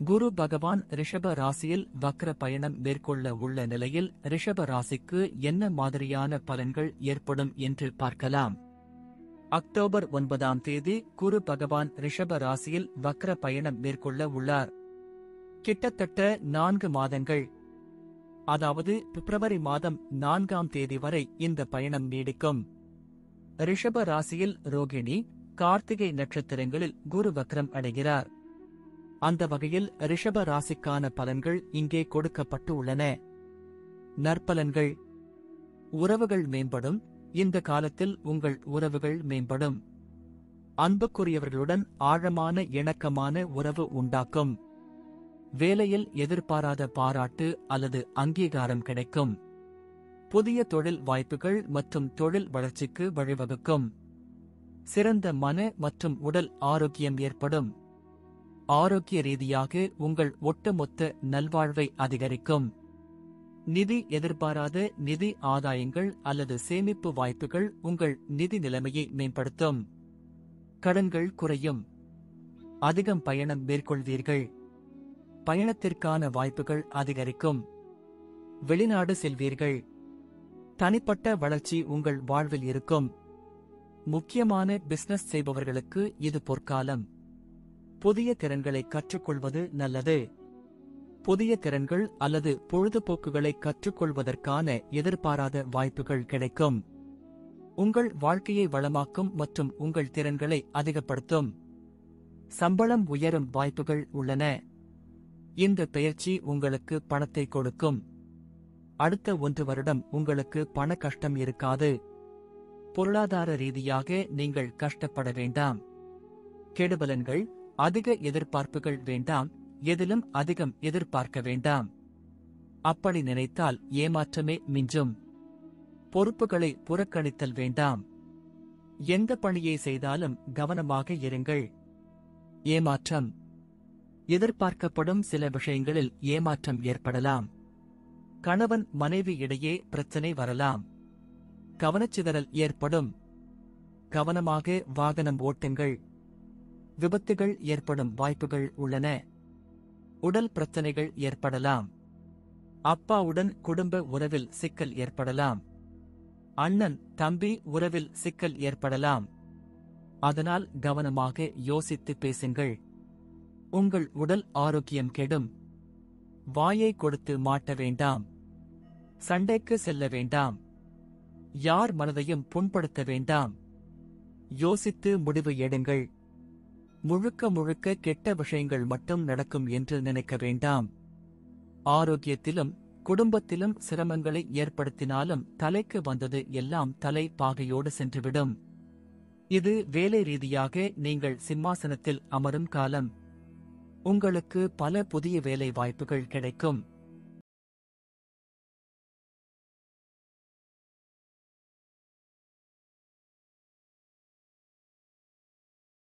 குரு பகவான் ரிஷப ராசியில் வக்ர பயணம் மேற்கொள்ள உள்ள நிலையில் ரிஷப ராசிக்கு என்ன மாதிரியான பலன்கள் ஏற்படும் என்று பார்க்கலாம். அக்டோபர் 9ஆம் தேதி குரு பகவான் ரிஷப ராசியில் வக்ர பயணம் மேற்கொள்ள உள்ளார். கிட்டத்தட்ட 4 மாதங்கள், அதாவது பிப்ரவரி மாதம் 4ஆம் தேதி வரை இந்த பயணம் நீடிக்கும். ரிஷப ராசியில் ரோகிணி, கார்த்திகை நட்சத்திரங்களில் குரு வக்ரம் அடைகிறார். அந்த வகையில் ரிஷப ராசிக்கான பலன்கள் இங்கே கொடுக்கப்பட்டு உள்ளன. நற்பலன்கள். உறவுகள் மேம்படும். இந்த காலத்தில் உங்கள் உறவுகள் மேம்படும். அன்புக்குரியவர்களுடன் ஆழமான இணக்கமான உறவு உண்டாக்கும். வேலையில் எதிர்பாராத பாராட்டு அல்லது அங்கீகாரம் கிடைக்கும். புதிய தொழில் வாய்ப்புகள் மற்றும் தொழில் வளர்ச்சிக்கு வழிவகுக்கும். சிறந்த மன மற்றும் உடல் ஆரோக்கியம் ஏற்படும். ஆரோக்கிய ரீதியாக உங்கள் ஒட்டுமொத்த நல்வாழ்வை அதிகரிக்கும். நிதி. எதிர்பாராத நிதி ஆதாயங்கள் அல்லது சேமிப்பு வாய்ப்புகள் உங்கள் நிதி நிலைமையை மேம்படுத்தும். கடன்கள் குறையும். அதிகம் பயணம் மேற்கொள்வீர்கள். பயணத்திற்கான வாய்ப்புகள் அதிகரிக்கும். வெளிநாடு செல்வீர்கள். தனிப்பட்ட வளர்ச்சி உங்கள் வாழ்வில் இருக்கும். முக்கியமான பிசினஸ் செய்பவர்களுக்கு இது பொற்காலம். புதிய திறன்களை கற்றுக்கொள்வது நல்லது. புதிய திறன்கள் அல்லது பொழுதுபோக்குகளை கற்றுக்கொள்வதற்கான எதிர்பாராத வாய்ப்புகள் கிடைக்கும். உங்கள் வாழ்க்கையை வளமாக்கும் மற்றும் உங்கள் திறன்களை அதிகப்படுத்தும். சம்பளம் உயரும் வாய்ப்புகள் உள்ளன. இந்த பெயர்ச்சி உங்களுக்கு பணத்தை கொடுக்கும். அடுத்த 1 வருடம் உங்களுக்கு பண கஷ்டம் இருக்காது. பொருளாதார ரீதியாக நீங்கள் கஷ்டப்பட வேண்டாம். கெடுபலன்கள். அதிக எதிர்பார்ப்புகள் வேண்டாம். எதிலும் அதிகம் எதிர்பார்க்க வேண்டாம். அப்படி நினைத்தால் ஏமாற்றமே மிஞ்சும். பொறுப்புகளை புறக்கணித்தல் வேண்டாம். எந்த பணியை செய்தாலும் கவனமாக இருங்கள். ஏமாற்றம். எதிர்பார்க்கப்படும் சில விஷயங்களில் ஏமாற்றம் ஏற்படலாம். கணவன் மனைவி இடையே பிரச்சனை வரலாம். கவனச்சிதறல் ஏற்படும். கவனமாக வாகனம் ஓட்டுங்கள். விபத்துகள் ஏற்படும் வாய்ப்புகள் உள்ளன. உடல் பிரச்சனைகள் ஏற்படலாம். அப்பாவுடன் குடும்ப உறவில் சிக்கல் ஏற்படலாம். அண்ணன் தம்பி உறவில் சிக்கல் ஏற்படலாம். அதனால் கவனமாக யோசித்து பேசுங்கள். உங்கள் உடல் ஆரோக்கியம் கெடும். வாயை கொடுத்து மாட்ட வேண்டாம். சண்டைக்கு செல்ல வேண்டாம். யார் மனதையும் புண்படுத்த வேண்டாம். யோசித்து முடிவு எடுங்கள். முழுக்க முழுக்க கெட்ட விஷயங்கள் மட்டும் நடக்கும் என்று நினைக்க வேண்டாம். ஆரோக்கியத்திலும் குடும்பத்திலும் சிரமங்களை ஏற்படுத்தினாலும் தலைக்கு வந்தது எல்லாம் தலை பாகையோடு சென்றுவிடும். இது வேலை ரீதியாக நீங்கள் சிம்மாசனத்தில் அமரும் காலம். உங்களுக்கு பல புதிய வேலை வாய்ப்புகள் கிடைக்கும்.